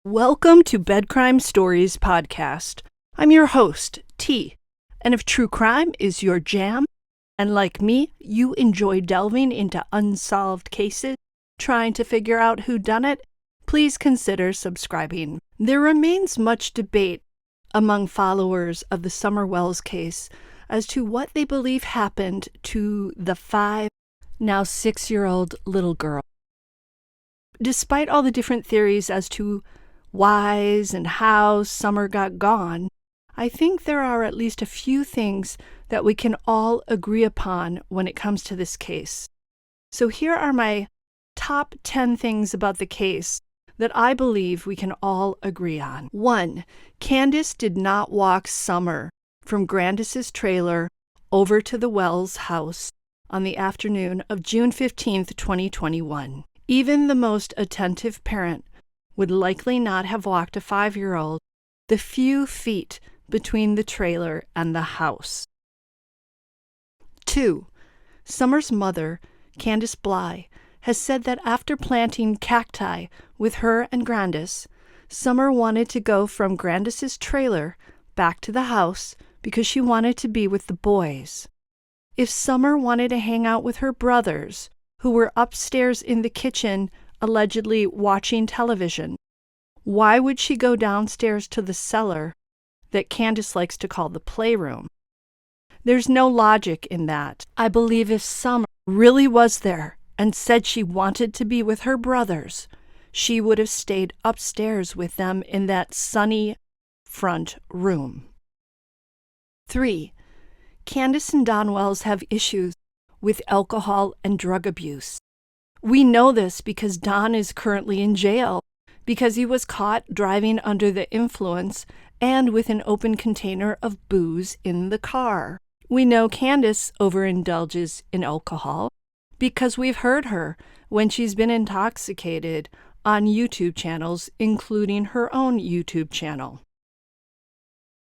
Welcome to Bed Crime Stories Podcast. I'm your host, T. And if true crime is your jam, and like me, you enjoy delving into unsolved cases, trying to figure out who done it, please consider subscribing. There remains much debate among followers of the Summer Wells case as to what they believe happened to the 5, now 6-year-old little girl. Despite all the different theories as to whys and how Summer got gone, I think there are at least a few things that we can all agree upon when it comes to this case. So here are my top 10 things about the case that I believe we can all agree on. 1. Candice did not walk Summer from Candace's trailer over to the Wells house on the afternoon of June 15th, 2021. Even the most attentive parent would likely not have walked a 5-year-old the few feet between the trailer and the house. 2. Summer's mother, Candice Bly, has said that after planting cacti with her and Candace, Summer wanted to go from Candace's trailer back to the house because she wanted to be with the boys. If Summer wanted to hang out with her brothers, who were upstairs in the kitchen allegedly watching television, why would she go downstairs to the cellar that Candace likes to call the playroom? There's no logic in that. I believe if Summer really was there and said she wanted to be with her brothers, she would have stayed upstairs with them in that sunny front room. 3. Candice and Don Wells have issues with alcohol and drug abuse. We know this because Don is currently in jail because he was caught driving under the influence and with an open container of booze in the car. We know Candice overindulges in alcohol because we've heard her when she's been intoxicated on YouTube channels, including her own YouTube channel.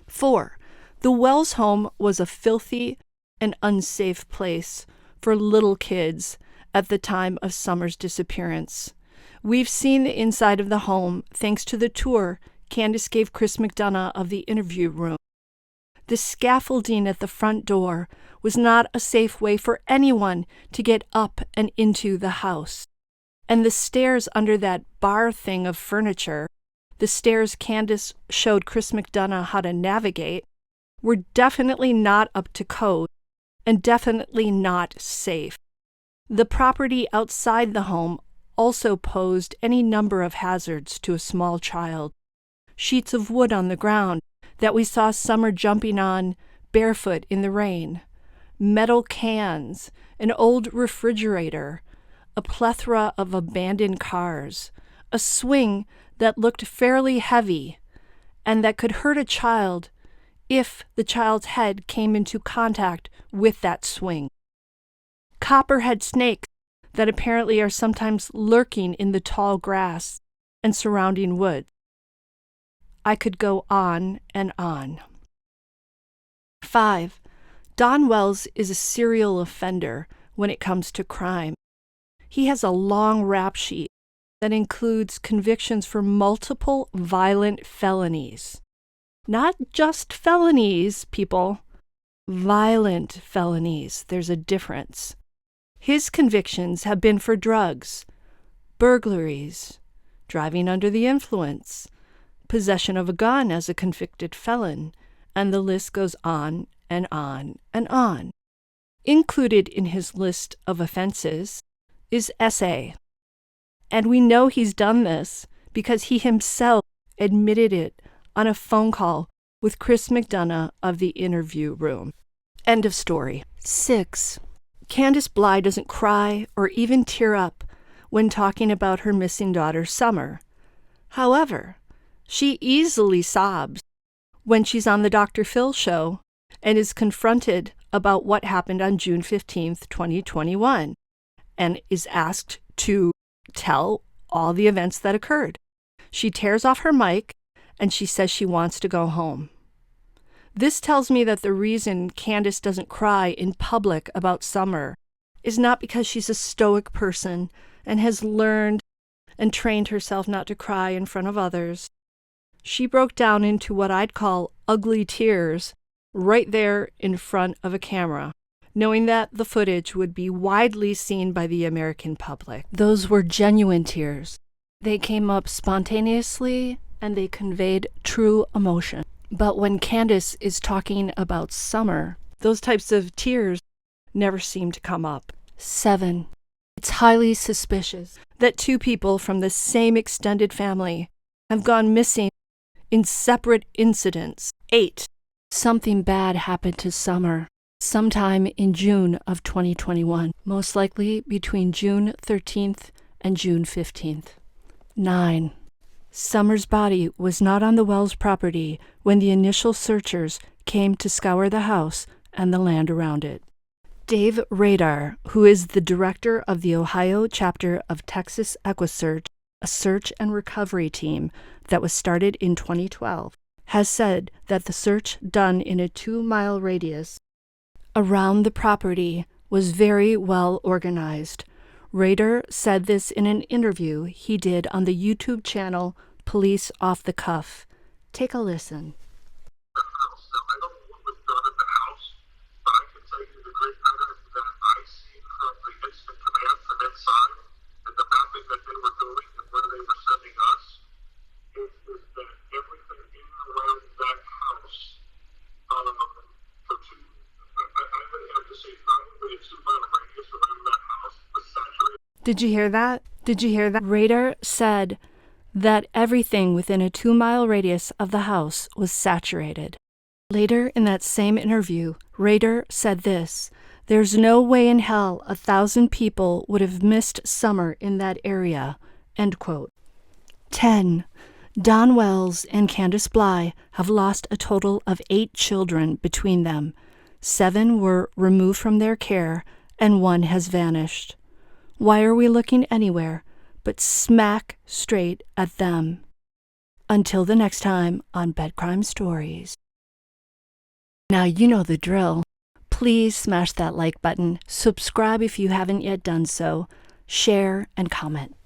4. The Wells home was a filthy and unsafe place for little kids at the time of Summer's disappearance. We've seen the inside of the home thanks to the tour Candace gave Chris McDonough of the interview room. The scaffolding at the front door was not a safe way for anyone to get up and into the house. And the stairs under that bar thing of furniture, the stairs Candace showed Chris McDonough how to navigate, were definitely not up to code and definitely not safe. The property outside the home also posed any number of hazards to a small child. Sheets of wood on the ground that we saw Summer jumping on barefoot in the rain, metal cans, an old refrigerator, a plethora of abandoned cars, a swing that looked fairly heavy and that could hurt a child if the child's head came into contact with that swing. Copperhead snakes that apparently are sometimes lurking in the tall grass and surrounding woods. I could go on and on. 5. Don Wells is a serial offender when it comes to crime. He has a long rap sheet that includes convictions for multiple violent felonies. Not just felonies, people. Violent felonies. There's a difference. His convictions have been for drugs, burglaries, driving under the influence, possession of a gun as a convicted felon, and the list goes on and on and on. Included in his list of offenses is SA. And we know he's done this because he himself admitted it on a phone call with Chris McDonough of the interview room. End of story. 6. Candice Bly doesn't cry or even tear up when talking about her missing daughter, Summer. However, she easily sobs when she's on the Dr. Phil show and is confronted about what happened on June 15th, 2021, and is asked to tell all the events that occurred. She tears off her mic and she says she wants to go home. This tells me that the reason Candice doesn't cry in public about Summer is not because she's a stoic person and has learned and trained herself not to cry in front of others. She broke down into what I'd call ugly tears right there in front of a camera, knowing that the footage would be widely seen by the American public. Those were genuine tears. They came up spontaneously and they conveyed true emotion. But when Candace is talking about summer, those types of tears never seem to come up. 7. It's highly suspicious that 2 people from the same extended family have gone missing in separate incidents. 8. Something bad happened to Summer sometime in June of 2021, most likely between June 13th and June 15th. 9. Summer's body was not on the Wells property when the initial searchers came to scour the house and the land around it. Dave Radar, who is the director of the Ohio chapter of Texas EquiSearch, a search and recovery team that was started in 2012, has said that the search done in a 2-mile radius around the property was very well organized. Rader said this in an interview he did on the YouTube channel Police Off the Cuff. Take a listen. Did you hear that? Rader said that everything within a 2-mile radius of the house was saturated. Later in that same interview, Rader said this: "There's no way in hell 1,000 people would have missed Summer in that area." End quote. 10. Don Wells and Candice Bly have lost a total of 8 children between them. 7 were removed from their care, and 1 has vanished. Why are we looking anywhere but smack straight at them? Until the next time on Bedcrime Stories. Now you know the drill. Please smash that like button, subscribe if you haven't yet done so, share, and comment.